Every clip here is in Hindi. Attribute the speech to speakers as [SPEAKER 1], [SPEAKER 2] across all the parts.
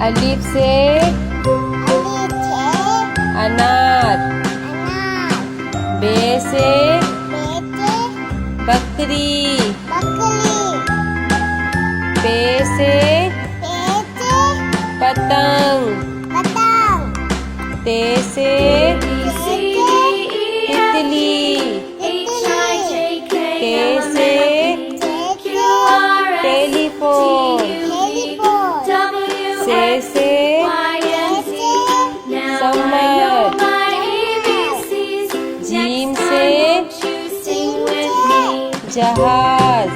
[SPEAKER 1] अलिफ से अनार। बे से बकरी। पे से पतंग। ते से तितली। के से टेलीफोन। से समर। जीम से जहाज।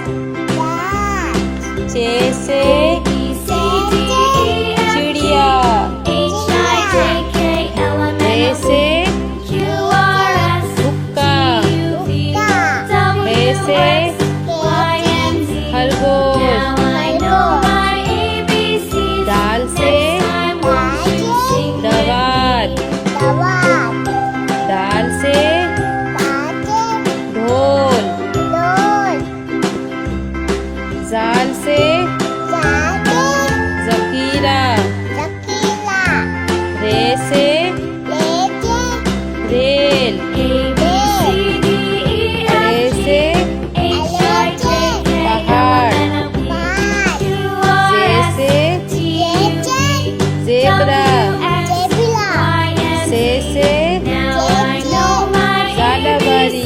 [SPEAKER 1] चे से चिड़िया। रे से हुक्का। हे से खरगोश। दाल से दवात। दाल से ढोल। जाल से जखीरा। रे से रेल। रे से पहाड़। जे से ज़ेब्रा। से ज़ालाबारी।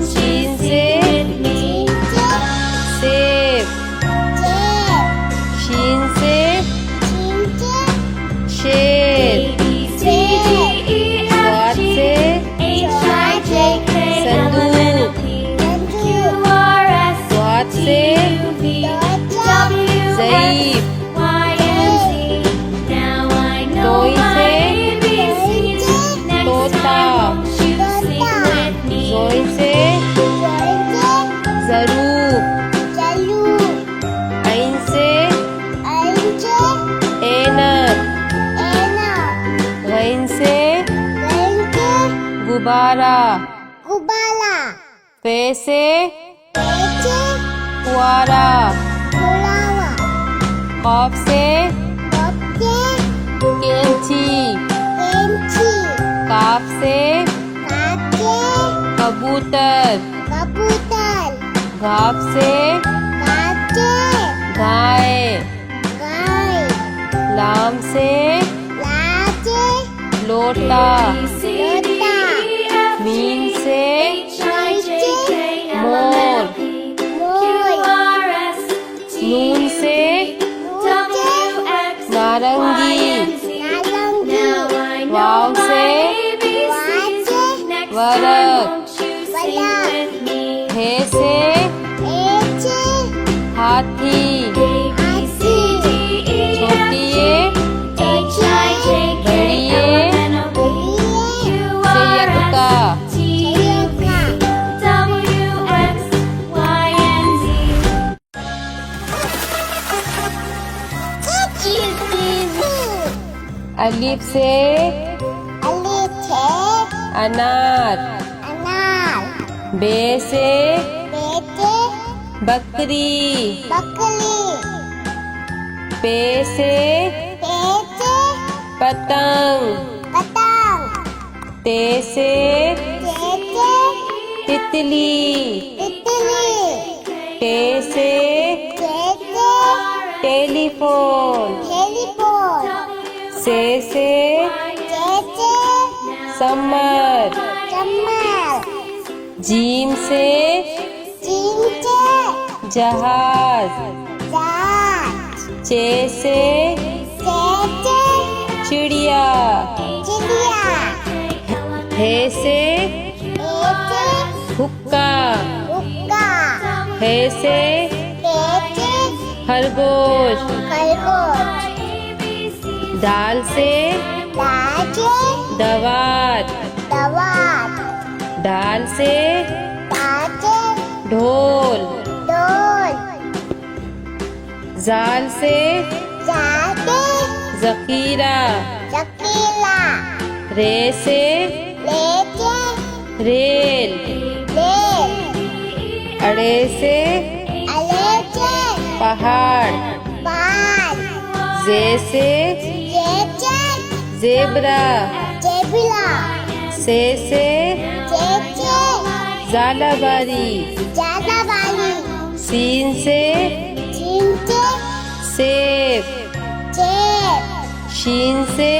[SPEAKER 1] शीन से सेब। शीन से शेर। स्वाद से संदूक। स्वाद से ज़ईफ़। तोई से तोता। ज़ोई से ज़रूब। ऐन से ऐनक। गैन से गुब्बारा। फे से फुआरा। क़ाफ से कैंची। काफ से कबूतर। घाफ से गाय। लाम से लोटा। मीम से मोर। नून से नारंगी। वाव से वरक। हे से हाथी। छोटी ये बड़ी ये से यक्का। अलिफ से अनार। बे से बकरी। पे से पतंग। ते से तितली। टे से टेलीफोन। से समर। जीम से जहाज। चे से चिड़िया। हे से हुक्का। हे से खरगोश। दाल से दवात। दाल से ढोल। जाल से जखीरा। रे से रेल। अड़े से पहाड़। जे से जेब्रा, से झालाबारी, सीन से सेब, शीन से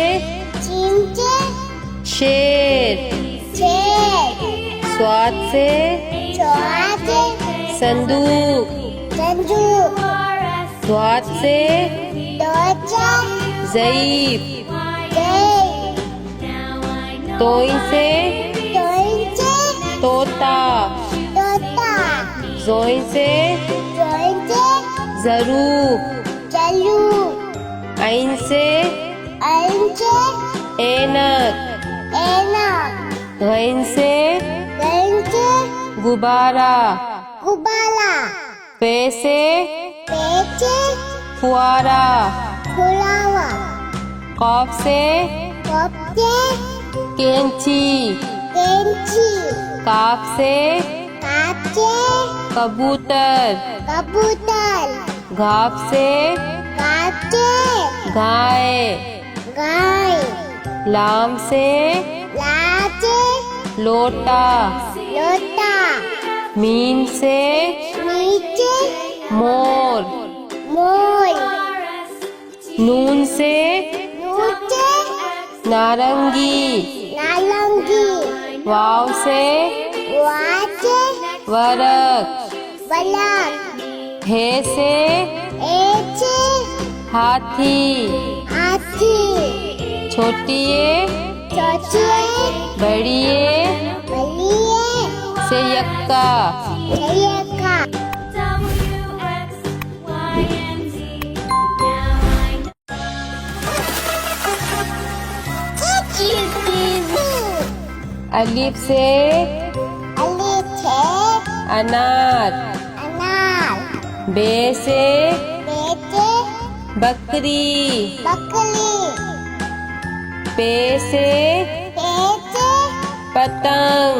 [SPEAKER 1] शेर, स्वाद से संदूक, द्वात से ज़ईफ, तोइन से तोता, ज़ोइन से ज़रूब, ऐन से ऐनक, गैन से गुब्बारा, पे से फुआरा, कॉफ से कैंची, काफ से कबूतर, घाफ से गाय, लाम से लोटा, मीम से मोर, नून से नारंगी, वाव से वरक, हे से हाथी, छोटिए बड़िए से यक्का, अलिफ से अनार, बे से बकरी, पे से पतंग,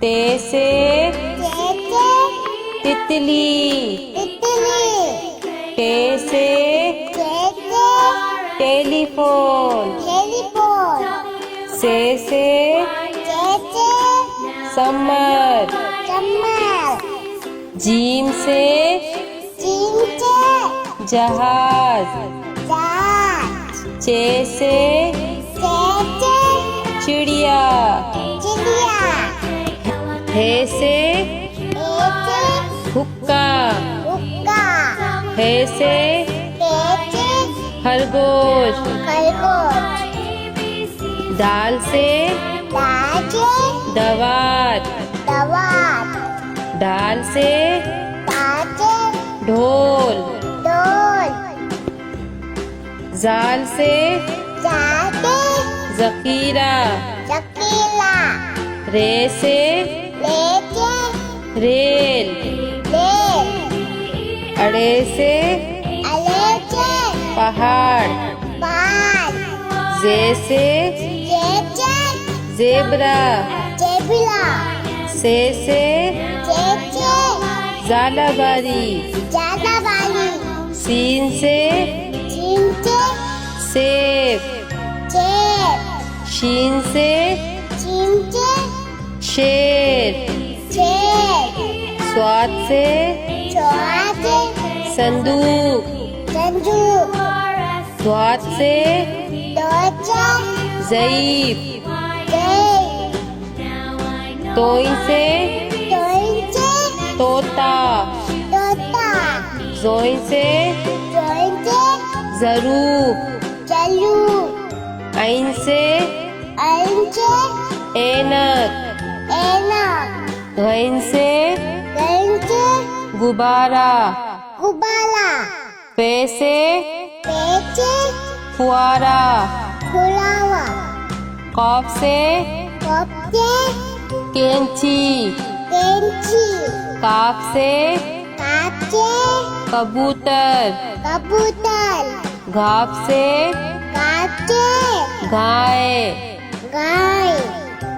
[SPEAKER 1] ते से तितली, टे से टेलीफोन, से समर, जीम से जहाज, चे से चिड़िया, हे से हुक्का, हे से खरगोश, दाल से दवात, दाल से ढोल, जाल से जकीरा, रे से रेल, अड़े से पहाड़, जे से जेब्रा, से झालाबारी, सीन से सेब, शीन से शेर, स्वाद से संदूक, द्वात से ज़ईफ, तोइन से तोता, ज़ोइन से ज़रूब, ऐन से ऐनक, गैन से गुब्बारा, पे से फुआरा, कॉफ से कैंची, काफ से कबूतर, घाफ से गाय,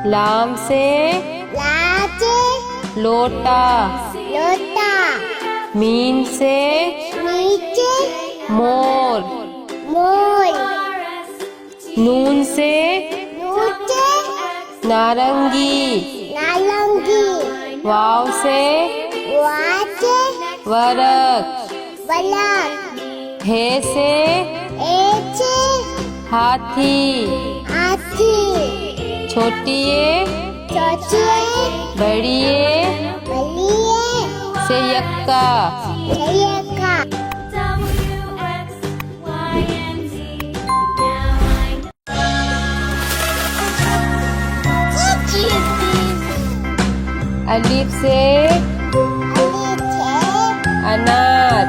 [SPEAKER 1] लाम से लोटा, मीम से मोर।
[SPEAKER 2] मोर।
[SPEAKER 1] नून से
[SPEAKER 2] नूचे
[SPEAKER 1] नारंगी।
[SPEAKER 2] नारंगी।
[SPEAKER 1] वाव से
[SPEAKER 2] वाचे
[SPEAKER 1] वरक।
[SPEAKER 2] बलक।
[SPEAKER 1] हे से
[SPEAKER 2] एचे
[SPEAKER 1] हाथी।
[SPEAKER 2] हाथी।
[SPEAKER 1] छोटिए
[SPEAKER 2] छोटिए
[SPEAKER 1] बड़िए
[SPEAKER 2] बलिए
[SPEAKER 1] से यक्का।
[SPEAKER 2] जयका।
[SPEAKER 1] अलिफ से अनार।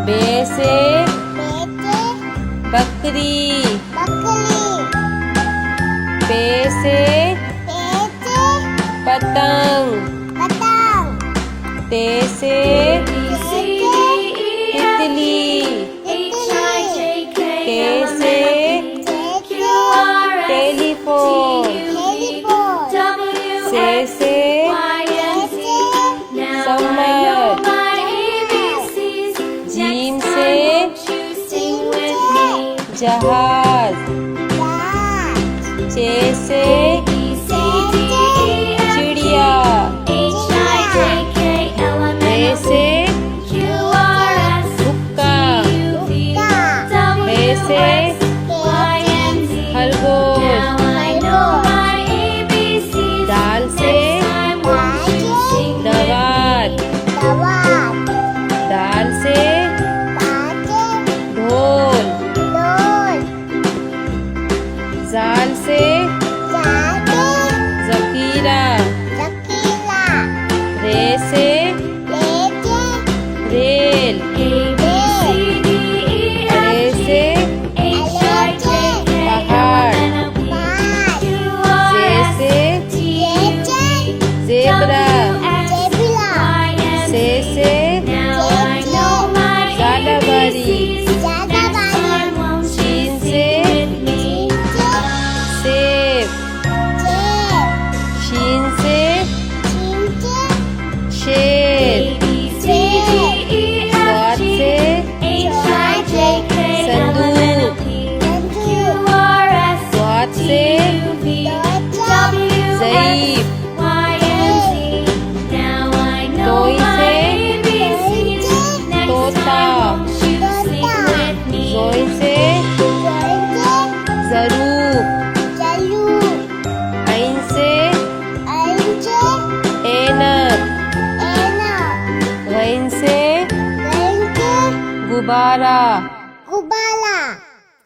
[SPEAKER 1] बे से बकरी। पे से पतंग। ते से तितली। के से टेलीफोन। से सम्मत। जीम से जहाज। चे से चिड़िया। ए से हुक्का। हे से खरगोश। दाल से दवात। दाल से ढोल। जाल से जखीरा। रे से रेल। रे से पहाड़। जे से जेब्रा। से जालाबारी। शीन से सेब। शीन से शेर। स्वाद से संदूक। स्वाद से ज़ईफ। तोई से तोता। जोई से ज़रूब। ऐन से ऐनक। गैन से गुब्बारा।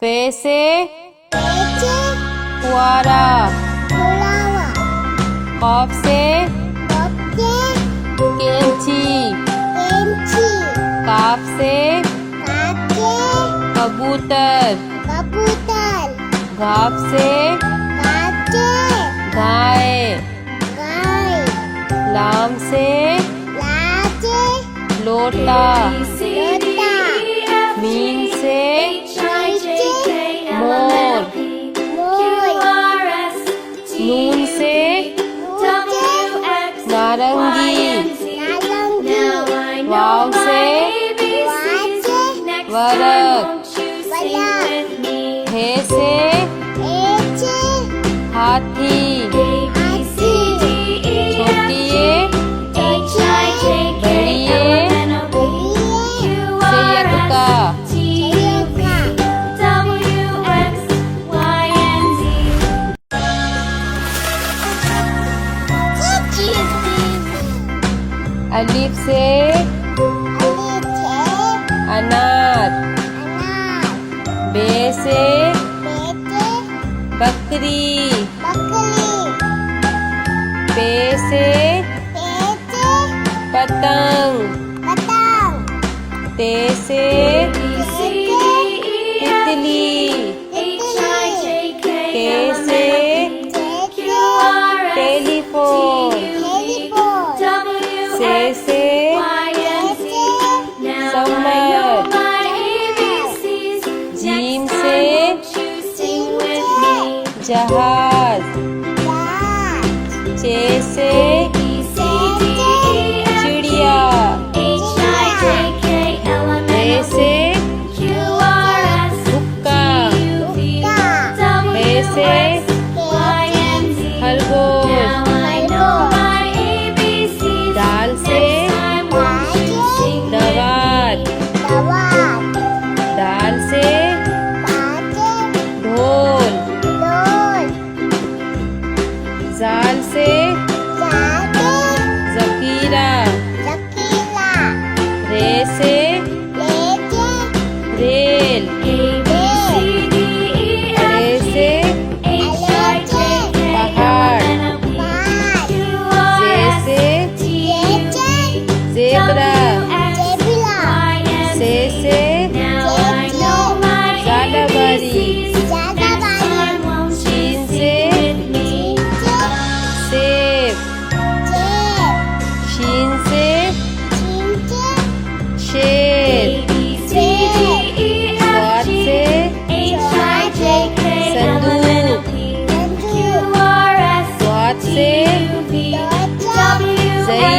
[SPEAKER 1] पे से फुआरा। कॉफ से कैंची। काफ से कबूतर। घाफ से गाय। लाम से लोटा। मीन से मोर। नून से नारंगी। वाव से वरक। हे से हाथी। छोटिए बड़िए से यक्का। अलिफ से अनार। बे से बकरी। पे से पतंग। ते से तितली। के से टेलीफोन। से सम्मत। जीम से जहाज। चे से चिड़िया। रे से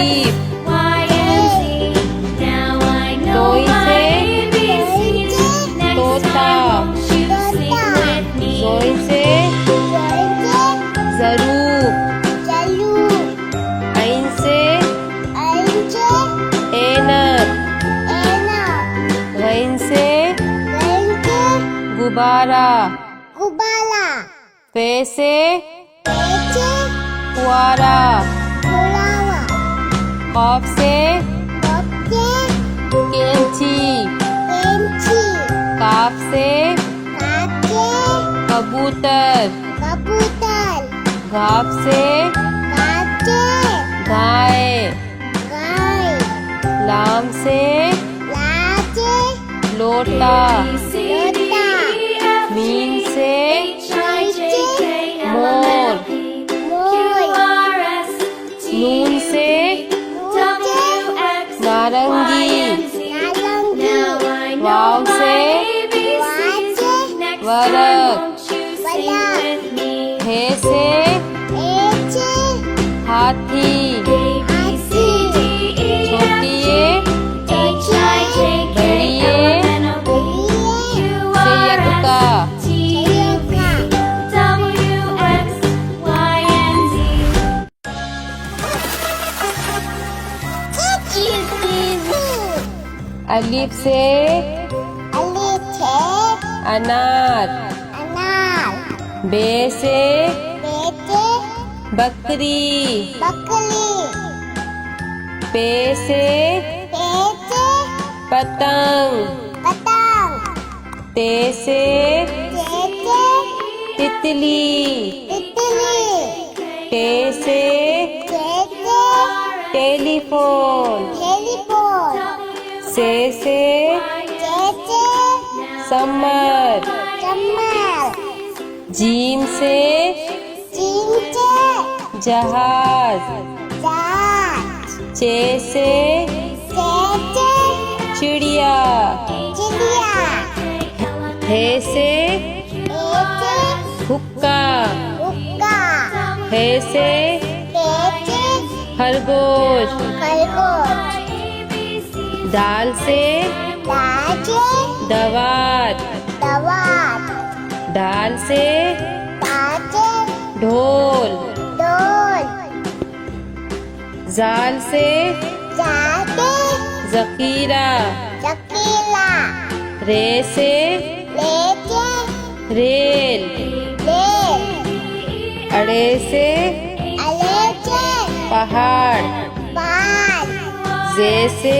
[SPEAKER 1] जीप
[SPEAKER 3] Now I know
[SPEAKER 1] तोई
[SPEAKER 3] my
[SPEAKER 1] से
[SPEAKER 3] ABCs. Next
[SPEAKER 1] तोता
[SPEAKER 3] time won't you sing with me?
[SPEAKER 1] जोई से जरूर ऐन से ऐनक गैन से गुब्बारा पे से फुआरा कॉफ से कैंची काफ से कबूतर घाप से गाय लाम से लोटा मीन से मोर नून से नारंगी वाव से वरक हे से हाथी छोटिए बड़िए सियक्का अलिफ से अनार बे से बकरी पे से पतंग ते से तितली टे से टेलीफोन से समर जीम से जहाज चे से चिड़िया हे से हुक्का हे से खरगोश दाल से दवात दाल से ढोल जाल से जकीरा रे से रेल अड़े से पहाड़ जे से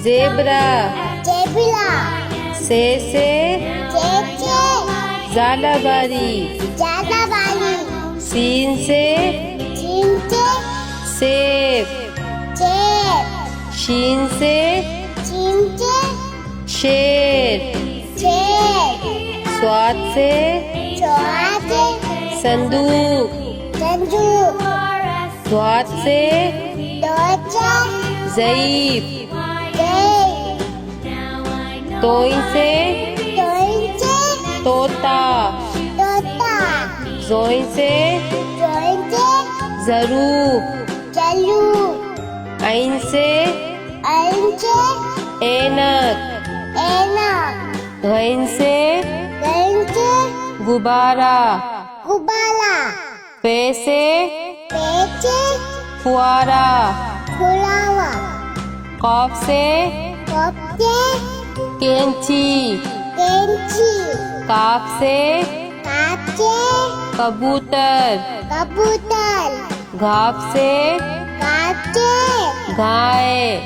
[SPEAKER 1] जेब्रा से जालाबारी सीन से सेब शीन से शेर स्वाद से संदूक स्वाद से ज़ईफ तोई से तोता जोई से जरूर ऐन से ऐनक गैन से गुब्बारा पे से फुआरा कॉफ से कैंची काफ से कबूतर घाप से गाय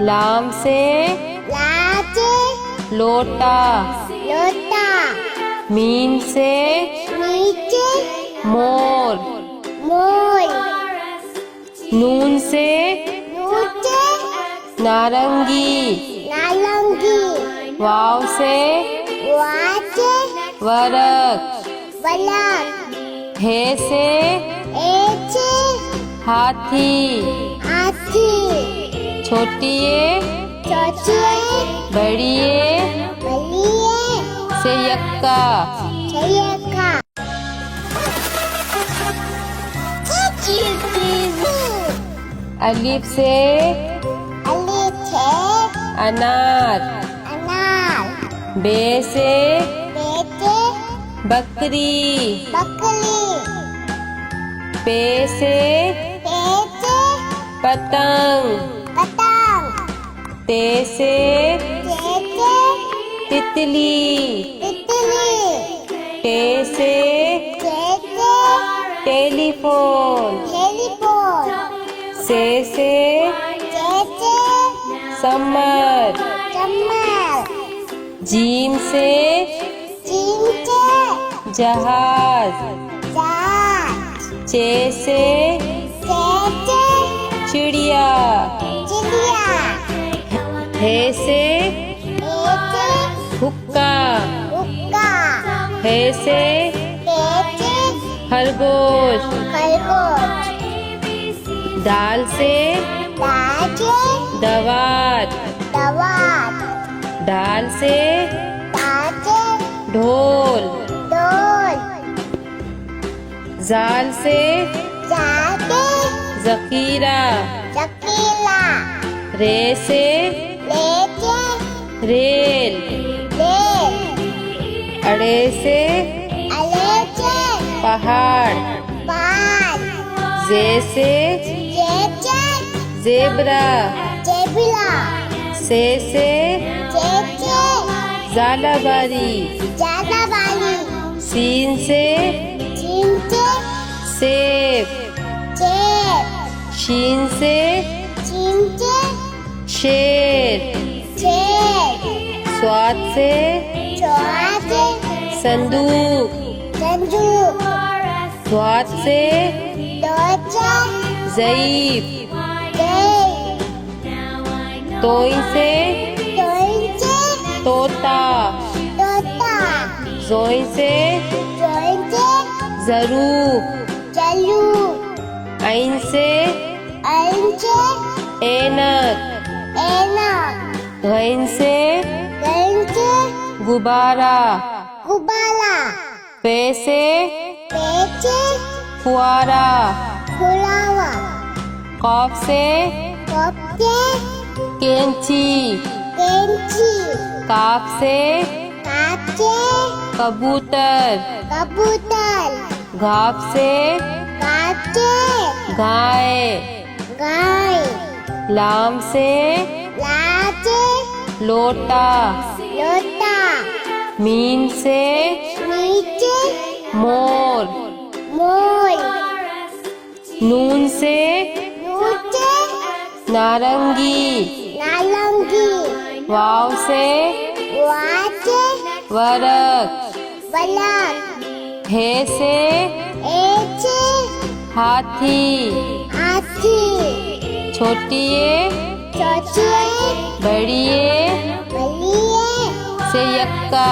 [SPEAKER 1] लाम से लोटा मीन से मोर नून से नारंगी वाव से वरक हे से हाथी छोटिए बड़िए से यक्का अलिफ से
[SPEAKER 2] अलिफ से
[SPEAKER 1] अनार।
[SPEAKER 2] अनार।
[SPEAKER 1] बे से
[SPEAKER 2] बेटे
[SPEAKER 1] बकरी।
[SPEAKER 2] बकरी।
[SPEAKER 1] पे से
[SPEAKER 2] पेटे
[SPEAKER 1] पतंग।
[SPEAKER 2] पतंग।
[SPEAKER 1] ते से
[SPEAKER 2] तेते
[SPEAKER 1] तितली।
[SPEAKER 2] तितली।
[SPEAKER 1] टे से
[SPEAKER 2] तेते
[SPEAKER 1] टेलीफोन।
[SPEAKER 2] टेलीफोन।
[SPEAKER 1] से
[SPEAKER 2] तेते
[SPEAKER 1] समर।
[SPEAKER 2] चम्मच।
[SPEAKER 1] जीम से
[SPEAKER 2] चिमटे
[SPEAKER 1] जहाज।
[SPEAKER 2] जहाज।
[SPEAKER 1] चे से
[SPEAKER 2] तेते
[SPEAKER 1] चिड़िया।
[SPEAKER 2] चिड़िया।
[SPEAKER 1] हे से
[SPEAKER 2] तेते
[SPEAKER 1] हुक्का।
[SPEAKER 2] हुक्का।
[SPEAKER 1] हे से
[SPEAKER 2] तेते
[SPEAKER 1] खरगोश।
[SPEAKER 2] खरगोश।
[SPEAKER 1] दाल से
[SPEAKER 2] दाजे
[SPEAKER 1] दवात।
[SPEAKER 2] दवात।
[SPEAKER 1] डाल से
[SPEAKER 2] दाजे
[SPEAKER 1] ढोल।
[SPEAKER 2] डोल।
[SPEAKER 1] जाल से
[SPEAKER 2] जाके
[SPEAKER 1] जखीरा।
[SPEAKER 2] चकीला।
[SPEAKER 1] रे से
[SPEAKER 2] लेके
[SPEAKER 1] रेल।
[SPEAKER 2] ले।
[SPEAKER 1] अड़े से
[SPEAKER 2] अलेचे
[SPEAKER 1] पहाड़।
[SPEAKER 2] पाल।
[SPEAKER 1] जे से
[SPEAKER 2] जेचे
[SPEAKER 1] जेबरा।
[SPEAKER 2] जेबिला।
[SPEAKER 1] से
[SPEAKER 2] जेचे
[SPEAKER 1] जालाबारी।
[SPEAKER 2] ज्यादा वाली।
[SPEAKER 1] सीन से
[SPEAKER 2] चिमटे
[SPEAKER 1] सेब।
[SPEAKER 2] चेप।
[SPEAKER 1] शीन से
[SPEAKER 2] चिमटे
[SPEAKER 1] शेर।
[SPEAKER 2] चेप।
[SPEAKER 1] स्वाद से
[SPEAKER 2] चौहाते
[SPEAKER 1] संदूक।
[SPEAKER 2] संजू।
[SPEAKER 1] स्वाद से
[SPEAKER 2] दोचा
[SPEAKER 1] ज़ईफ।
[SPEAKER 2] दे।
[SPEAKER 1] तोई से
[SPEAKER 2] तोइंचे
[SPEAKER 1] तोता।
[SPEAKER 2] तोता।
[SPEAKER 1] जोई से
[SPEAKER 2] जोइंचे
[SPEAKER 1] ज़रूफ।
[SPEAKER 2] चलू।
[SPEAKER 1] ऐन से
[SPEAKER 2] अंचे
[SPEAKER 1] ऐनक।
[SPEAKER 2] एना।
[SPEAKER 1] घइन से
[SPEAKER 2] गंचे
[SPEAKER 1] गुब्बारा।
[SPEAKER 2] गुबाला।
[SPEAKER 1] पे से
[SPEAKER 2] पेचे
[SPEAKER 1] फुआरा।
[SPEAKER 2] फुलावा।
[SPEAKER 1] कॉफ से
[SPEAKER 2] कपके
[SPEAKER 1] कैंची।
[SPEAKER 2] केंची।
[SPEAKER 1] काफ से
[SPEAKER 2] काचे
[SPEAKER 1] कबूतर।
[SPEAKER 2] कबूतर।
[SPEAKER 1] घाप से
[SPEAKER 2] काचे
[SPEAKER 1] गाय।
[SPEAKER 2] गाय।
[SPEAKER 1] लाम से
[SPEAKER 2] लाचे
[SPEAKER 1] लोटा।
[SPEAKER 2] लोटा।
[SPEAKER 1] मीन से
[SPEAKER 2] नीचे
[SPEAKER 1] मोर।
[SPEAKER 2] मोर।
[SPEAKER 1] नून से
[SPEAKER 2] नीचे
[SPEAKER 1] नारंगी।
[SPEAKER 2] नालंगी।
[SPEAKER 1] वाव से
[SPEAKER 2] वाचे
[SPEAKER 1] वरक।
[SPEAKER 2] बलक।
[SPEAKER 1] हे से
[SPEAKER 2] एचे
[SPEAKER 1] हाथी।
[SPEAKER 2] हाथी।
[SPEAKER 1] छोटिए
[SPEAKER 2] चौचिए
[SPEAKER 1] बड़िए
[SPEAKER 2] बलिए
[SPEAKER 1] से यक्का।
[SPEAKER 2] का।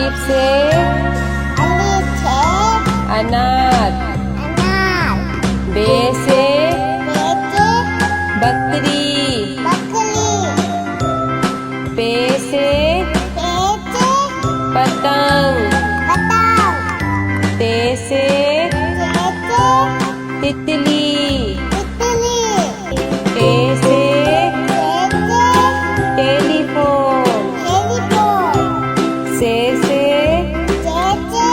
[SPEAKER 1] अलीफ से
[SPEAKER 2] अलिफ से
[SPEAKER 1] अनार,
[SPEAKER 2] अनार,
[SPEAKER 1] बे से
[SPEAKER 2] बेटे
[SPEAKER 1] बकरी,
[SPEAKER 2] बकरी,
[SPEAKER 1] पे से
[SPEAKER 2] पेटे
[SPEAKER 1] पतंग,
[SPEAKER 2] पतंग,
[SPEAKER 1] ते से
[SPEAKER 2] तेते
[SPEAKER 1] तितली,
[SPEAKER 2] तितली,
[SPEAKER 1] टे से
[SPEAKER 2] तेते
[SPEAKER 1] टेलीफोन,
[SPEAKER 2] टेलीफोन,
[SPEAKER 1] से
[SPEAKER 2] तेते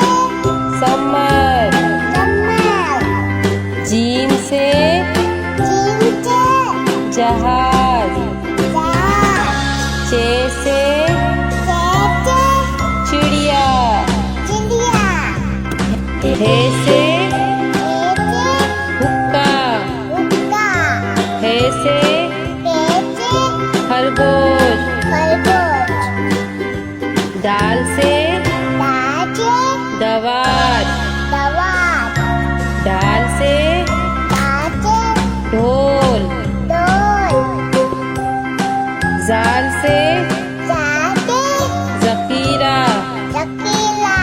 [SPEAKER 1] समर,
[SPEAKER 2] कमर,
[SPEAKER 1] जीन से
[SPEAKER 2] जींचे
[SPEAKER 1] जहाज,
[SPEAKER 2] जहाज,
[SPEAKER 1] चे से
[SPEAKER 2] तेते
[SPEAKER 1] चिड़िया,
[SPEAKER 2] चिड़िया,
[SPEAKER 1] हे से
[SPEAKER 2] तेते
[SPEAKER 1] हुक्का,
[SPEAKER 2] हुक्का,
[SPEAKER 1] हे से
[SPEAKER 2] तेते
[SPEAKER 1] खरगोश,
[SPEAKER 2] खरगोश,
[SPEAKER 1] दाल से
[SPEAKER 2] दाजे
[SPEAKER 1] दवात,
[SPEAKER 2] दवात,
[SPEAKER 1] डाल से
[SPEAKER 2] दाजे
[SPEAKER 1] ढोल,
[SPEAKER 2] डोल,
[SPEAKER 1] जाल से
[SPEAKER 2] जाते
[SPEAKER 1] जकीरा,
[SPEAKER 2] शकीला,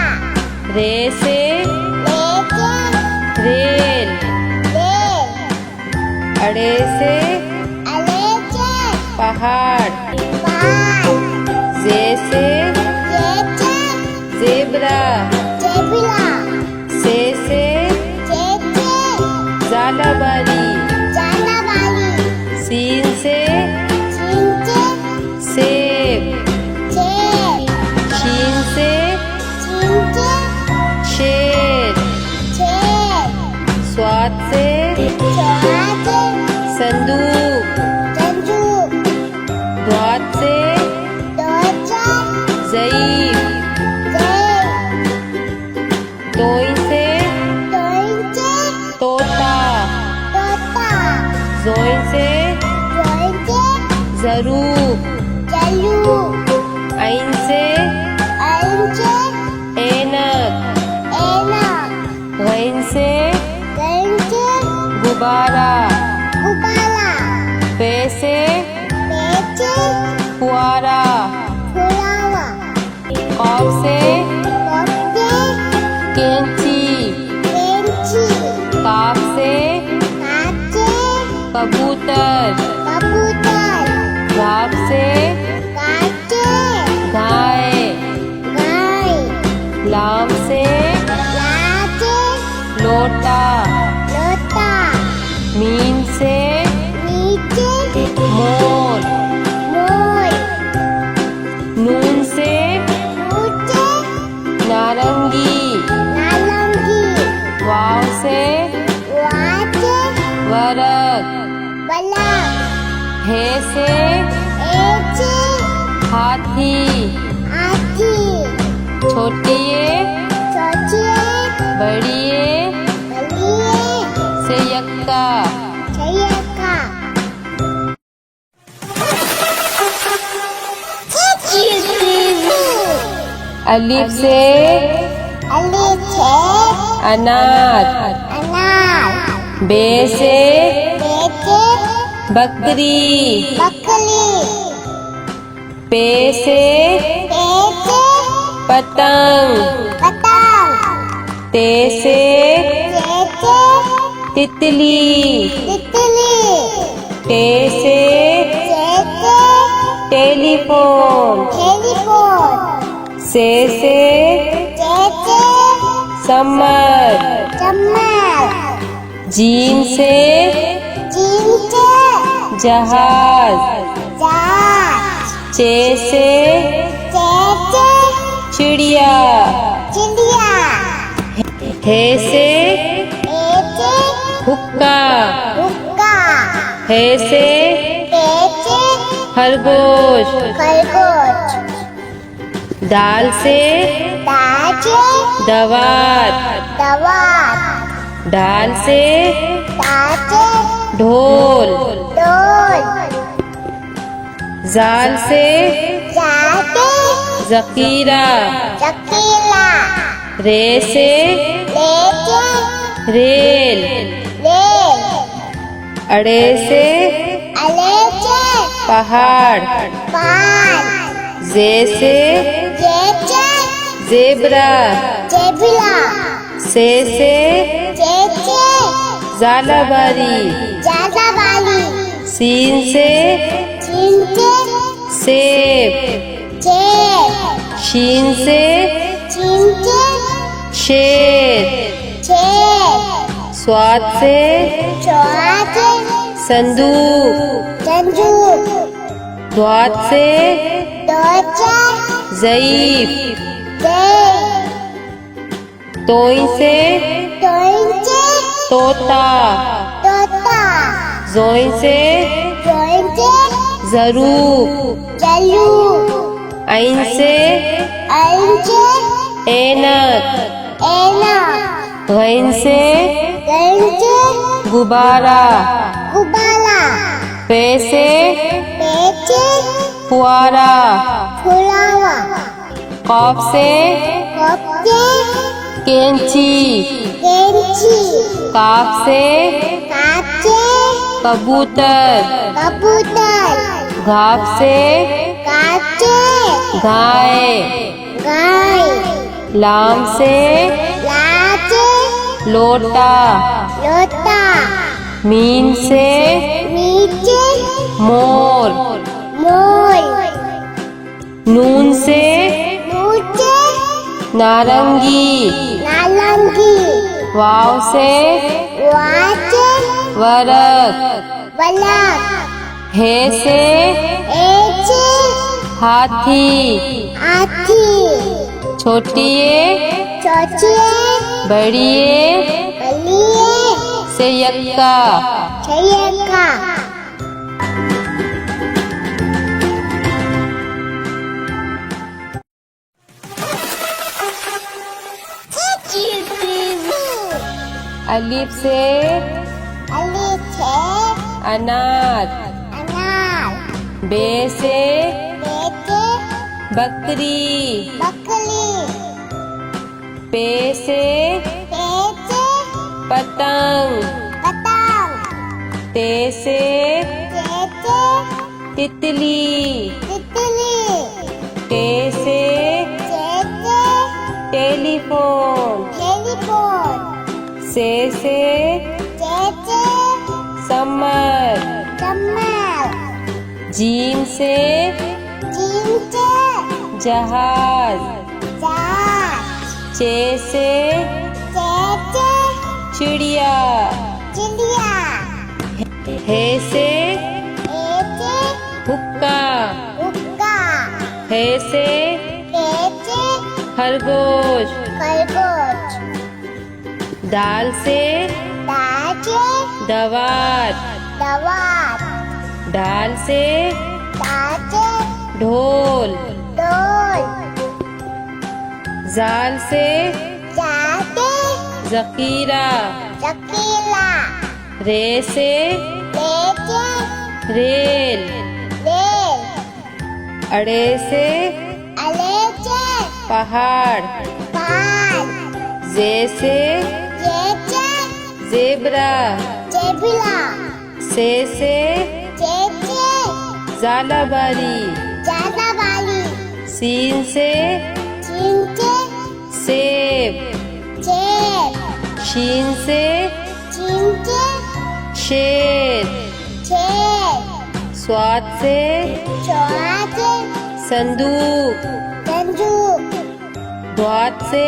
[SPEAKER 1] रे से
[SPEAKER 2] लेके
[SPEAKER 1] रेल,
[SPEAKER 2] लेल,
[SPEAKER 1] अड़े से
[SPEAKER 2] अलेके
[SPEAKER 1] पहाड़,
[SPEAKER 2] पाल,
[SPEAKER 1] जे से
[SPEAKER 2] जेचे
[SPEAKER 1] जेबरा,
[SPEAKER 2] जेबिला,
[SPEAKER 1] से
[SPEAKER 2] जेचे
[SPEAKER 1] जालाबारी,
[SPEAKER 2] जानवाली,
[SPEAKER 1] सीन से
[SPEAKER 2] चिंचे
[SPEAKER 1] सेब,
[SPEAKER 2] चेल,
[SPEAKER 1] शीन से
[SPEAKER 2] चिंचे
[SPEAKER 1] शेर,
[SPEAKER 2] चेल,
[SPEAKER 1] स्वाद से
[SPEAKER 2] चौहाते
[SPEAKER 1] संदूक,
[SPEAKER 2] चंदू,
[SPEAKER 1] द्वात से
[SPEAKER 2] दोचा
[SPEAKER 1] ज़ईफ,
[SPEAKER 2] जेल,
[SPEAKER 1] तोइन से
[SPEAKER 2] तोइंचे
[SPEAKER 1] तोता,
[SPEAKER 2] तोता,
[SPEAKER 1] जोइन से
[SPEAKER 2] जोइंचे
[SPEAKER 1] ज़रूब,
[SPEAKER 2] जलू,
[SPEAKER 1] ऐन से
[SPEAKER 2] अंचे
[SPEAKER 1] ऐनक,
[SPEAKER 2] ऐनक,
[SPEAKER 1] गैन से
[SPEAKER 2] गंचे
[SPEAKER 1] गुब्बारा,
[SPEAKER 2] गुबाला,
[SPEAKER 1] पे से
[SPEAKER 2] पेचे
[SPEAKER 1] फुआरा,
[SPEAKER 2] फुलावा,
[SPEAKER 1] कॉफ से
[SPEAKER 2] कोफ्ते
[SPEAKER 1] कैंची,
[SPEAKER 2] पेंची,
[SPEAKER 1] काफ से
[SPEAKER 2] काचे
[SPEAKER 1] कबूतर,
[SPEAKER 2] कबूतर,
[SPEAKER 1] घाप से
[SPEAKER 2] काचे
[SPEAKER 1] गाय,
[SPEAKER 2] गाय,
[SPEAKER 1] लाम से
[SPEAKER 2] लाचे
[SPEAKER 1] लोटा,
[SPEAKER 2] लोटा,
[SPEAKER 1] मीम से
[SPEAKER 2] नीचे
[SPEAKER 1] मोर,
[SPEAKER 2] मोर,
[SPEAKER 1] नून से
[SPEAKER 2] ऊंचे
[SPEAKER 1] नारंगी,
[SPEAKER 2] नारंगी,
[SPEAKER 1] वाव से
[SPEAKER 2] वाचे
[SPEAKER 1] वरक,
[SPEAKER 2] बलक,
[SPEAKER 1] हे से
[SPEAKER 2] एचे
[SPEAKER 1] हाथी,
[SPEAKER 2] हाथी,
[SPEAKER 1] छोटिए
[SPEAKER 2] सोचिए
[SPEAKER 1] बड़िए
[SPEAKER 2] बलिए
[SPEAKER 1] से यक्का,
[SPEAKER 2] चयका,
[SPEAKER 1] अलिफ से
[SPEAKER 2] अलिफ से
[SPEAKER 1] अनार,
[SPEAKER 2] अनार,
[SPEAKER 1] बे से
[SPEAKER 2] बेटे
[SPEAKER 1] बकरी,
[SPEAKER 2] बकरी,
[SPEAKER 1] पे से
[SPEAKER 2] पेटे
[SPEAKER 1] पतंग,
[SPEAKER 2] पतंग,
[SPEAKER 1] ते से
[SPEAKER 2] तेते
[SPEAKER 1] तितली,
[SPEAKER 2] तितली,
[SPEAKER 1] टे से
[SPEAKER 2] तेते
[SPEAKER 1] टेलीफोन,
[SPEAKER 2] टेलीफोन,
[SPEAKER 1] से
[SPEAKER 2] तेते
[SPEAKER 1] समर,
[SPEAKER 2] चम्मच,
[SPEAKER 1] जीन से
[SPEAKER 2] जींचे
[SPEAKER 1] जहाज,
[SPEAKER 2] जहाज,
[SPEAKER 1] चे से
[SPEAKER 2] तेते
[SPEAKER 1] चिड़िया,
[SPEAKER 2] चिड़िया,
[SPEAKER 1] हे से
[SPEAKER 2] तेते
[SPEAKER 1] हुक्का,
[SPEAKER 2] हुक्का,
[SPEAKER 1] हे से
[SPEAKER 2] तेते
[SPEAKER 1] खरगोश,
[SPEAKER 2] खरगोश,
[SPEAKER 1] दाल से
[SPEAKER 2] दाजे
[SPEAKER 1] दवात,
[SPEAKER 2] दवात,
[SPEAKER 1] डाल से
[SPEAKER 2] दाजे
[SPEAKER 1] ढोल,
[SPEAKER 2] डोल,
[SPEAKER 1] जाल से
[SPEAKER 2] जाते
[SPEAKER 1] जकीरा,
[SPEAKER 2] शकीला,
[SPEAKER 1] रे से
[SPEAKER 2] लेके
[SPEAKER 1] रेल,
[SPEAKER 2] लेल,
[SPEAKER 1] अड़े से
[SPEAKER 2] अलेके
[SPEAKER 1] पहाड़,
[SPEAKER 2] पाल,
[SPEAKER 1] जे से
[SPEAKER 2] जेचे
[SPEAKER 1] जेब्रा,
[SPEAKER 2] जेबला,
[SPEAKER 1] से
[SPEAKER 2] चेचे,
[SPEAKER 1] झालाबारी,
[SPEAKER 2] जाजाबाली,
[SPEAKER 1] सीन से
[SPEAKER 2] चिंचे,
[SPEAKER 1] सेब,
[SPEAKER 2] चेप,
[SPEAKER 1] शीन से
[SPEAKER 2] चिंचे,
[SPEAKER 1] शेर,
[SPEAKER 2] चेप,
[SPEAKER 1] स्वाद से
[SPEAKER 2] चौआचे,
[SPEAKER 1] संदूक,
[SPEAKER 2] चंजू,
[SPEAKER 1] द्वात से
[SPEAKER 2] दोचा,
[SPEAKER 1] ज़ईफ,
[SPEAKER 2] दे,
[SPEAKER 1] तोई से
[SPEAKER 2] तोइंचे,
[SPEAKER 1] तोता,
[SPEAKER 2] तोता,
[SPEAKER 1] जोई से
[SPEAKER 2] जोइंचे,
[SPEAKER 1] ज़रूब,
[SPEAKER 2] जलू,
[SPEAKER 1] ऐन से
[SPEAKER 2] आइंचे,
[SPEAKER 1] ऐनक,
[SPEAKER 2] एना,
[SPEAKER 1] गैन से
[SPEAKER 2] गंचे,
[SPEAKER 1] गुब्बारा,
[SPEAKER 2] गुबाला,
[SPEAKER 1] पे से
[SPEAKER 2] पेचे,
[SPEAKER 1] फुआरा,
[SPEAKER 2] फुलावा,
[SPEAKER 1] कॉफ से
[SPEAKER 2] कपचे,
[SPEAKER 1] कैंची,
[SPEAKER 2] केंची,
[SPEAKER 1] काफ से
[SPEAKER 2] काचे,
[SPEAKER 1] कबूतर,
[SPEAKER 2] कबूतर,
[SPEAKER 1] घाफ से
[SPEAKER 2] काचे,
[SPEAKER 1] गाय,
[SPEAKER 2] गाय,
[SPEAKER 1] लाम से
[SPEAKER 2] लाचे,
[SPEAKER 1] लोटा,
[SPEAKER 2] लोटा,
[SPEAKER 1] मीन से
[SPEAKER 2] नीचे,
[SPEAKER 1] मोर,
[SPEAKER 2] मोर,
[SPEAKER 1] नून से
[SPEAKER 2] नीचे,
[SPEAKER 1] नारंगी,
[SPEAKER 2] नालंगी,
[SPEAKER 1] वाव से
[SPEAKER 2] वाचे,
[SPEAKER 1] वरक,
[SPEAKER 2] बलक,
[SPEAKER 1] हे से
[SPEAKER 2] एचे,
[SPEAKER 1] हाथी,
[SPEAKER 2] हाथी,
[SPEAKER 1] छोटिए
[SPEAKER 2] चौचिए,
[SPEAKER 1] बड़िए
[SPEAKER 2] बलिए,
[SPEAKER 1] से यक्का,
[SPEAKER 2] छयका,
[SPEAKER 1] अलिफ से
[SPEAKER 2] अलीचे,
[SPEAKER 1] अनार,
[SPEAKER 2] अनार,
[SPEAKER 1] बे से
[SPEAKER 2] बेटे,
[SPEAKER 1] बकरी,
[SPEAKER 2] बकली,
[SPEAKER 1] पे से
[SPEAKER 2] पेचे,
[SPEAKER 1] पतंग,
[SPEAKER 2] पतंग,
[SPEAKER 1] ते से
[SPEAKER 2] चेचे,
[SPEAKER 1] तितली,
[SPEAKER 2] तितली,
[SPEAKER 1] टे से
[SPEAKER 2] चेचे,
[SPEAKER 1] टेलीफोन,
[SPEAKER 2] टेलीफोन,
[SPEAKER 1] से
[SPEAKER 2] चेचे,
[SPEAKER 1] समर,
[SPEAKER 2] कमल,
[SPEAKER 1] जीम से
[SPEAKER 2] चिंचे,
[SPEAKER 1] जहाज,
[SPEAKER 2] जहाज,
[SPEAKER 1] चे से
[SPEAKER 2] चेचे,
[SPEAKER 1] चिड़िया,
[SPEAKER 2] चिड़िया,
[SPEAKER 1] हे से
[SPEAKER 2] एचे,
[SPEAKER 1] हुक्का,
[SPEAKER 2] हुक्का,
[SPEAKER 1] हे से
[SPEAKER 2] पेचे,
[SPEAKER 1] खरगोश,
[SPEAKER 2] खरगोश,
[SPEAKER 1] दाल से
[SPEAKER 2] दाचे,
[SPEAKER 1] दवात,
[SPEAKER 2] दवात,
[SPEAKER 1] दाल से
[SPEAKER 2] दाचे,
[SPEAKER 1] ढोल,
[SPEAKER 2] डोल,
[SPEAKER 1] जाल से
[SPEAKER 2] जाते,
[SPEAKER 1] जकीरा,
[SPEAKER 2] चकीला,
[SPEAKER 1] रे से
[SPEAKER 2] लेचे,
[SPEAKER 1] रेल,
[SPEAKER 2] रेल,
[SPEAKER 1] अड़े से
[SPEAKER 2] अलेचे,
[SPEAKER 1] पहाड़,
[SPEAKER 2] पान,
[SPEAKER 1] जे से
[SPEAKER 2] चेचे,
[SPEAKER 1] जेब्रा,
[SPEAKER 2] जेबिला,
[SPEAKER 1] से
[SPEAKER 2] चेचे,
[SPEAKER 1] झालाबारी,
[SPEAKER 2] जाजाबाली,
[SPEAKER 1] सीन से
[SPEAKER 2] चिंचे,
[SPEAKER 1] सेब,
[SPEAKER 2] चेप,
[SPEAKER 1] शीन से
[SPEAKER 2] चिंचे,
[SPEAKER 1] शेर,
[SPEAKER 2] चेप,
[SPEAKER 1] स्वाद से
[SPEAKER 2] चौआचे,
[SPEAKER 1] संदूक,
[SPEAKER 2] संजू,
[SPEAKER 1] द्वात से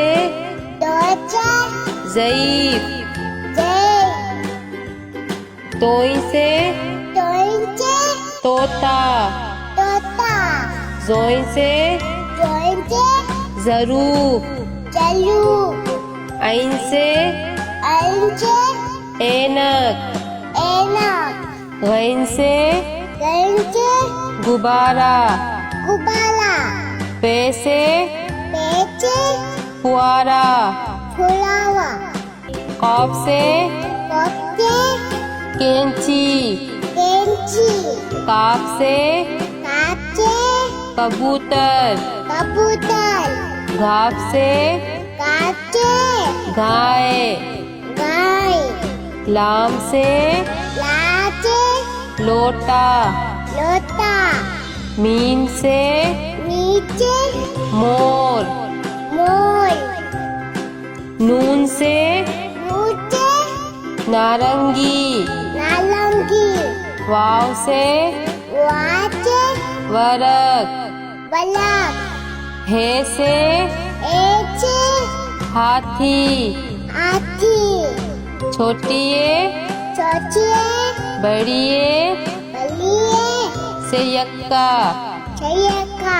[SPEAKER 2] दोचा,
[SPEAKER 1] ज़ईफ,
[SPEAKER 2] जय,
[SPEAKER 1] तोई से
[SPEAKER 2] तोइंचे,
[SPEAKER 1] तोता,
[SPEAKER 2] तोता,
[SPEAKER 1] जोई से
[SPEAKER 2] जोइंचे,
[SPEAKER 1] ज़रूब,
[SPEAKER 2] चलू,
[SPEAKER 1] ऐन से
[SPEAKER 2] आइंचे,
[SPEAKER 1] ऐनक,
[SPEAKER 2] एनक,
[SPEAKER 1] गैन से
[SPEAKER 2] गंचे,
[SPEAKER 1] गुब्बारा,
[SPEAKER 2] गुबाला,
[SPEAKER 1] पे से
[SPEAKER 2] पेचे,
[SPEAKER 1] फुआरा,
[SPEAKER 2] फुलावा,
[SPEAKER 1] कॉफ से
[SPEAKER 2] कपचे,
[SPEAKER 1] कैंची,
[SPEAKER 2] केंची,
[SPEAKER 1] काफ से
[SPEAKER 2] काचे,
[SPEAKER 1] कबूतर,
[SPEAKER 2] कबूतर,
[SPEAKER 1] घाफ से
[SPEAKER 2] काचे,
[SPEAKER 1] गाय,
[SPEAKER 2] गाय,
[SPEAKER 1] लाम से
[SPEAKER 2] लाचे,
[SPEAKER 1] लोटा,
[SPEAKER 2] लोटा,
[SPEAKER 1] मीन से
[SPEAKER 2] नीचे,
[SPEAKER 1] मोर,
[SPEAKER 2] मोर
[SPEAKER 1] नून से
[SPEAKER 2] ऊंचे
[SPEAKER 1] नारंगी।
[SPEAKER 2] नारंगी
[SPEAKER 1] वाव से
[SPEAKER 2] वाचे
[SPEAKER 1] वरक।
[SPEAKER 2] बलक
[SPEAKER 1] हे से
[SPEAKER 2] एचे
[SPEAKER 1] हाथी।
[SPEAKER 2] हाथी
[SPEAKER 1] छोटिए
[SPEAKER 2] छोटिए
[SPEAKER 1] बड़िए
[SPEAKER 2] बलिए
[SPEAKER 1] से यक्का।
[SPEAKER 2] छयका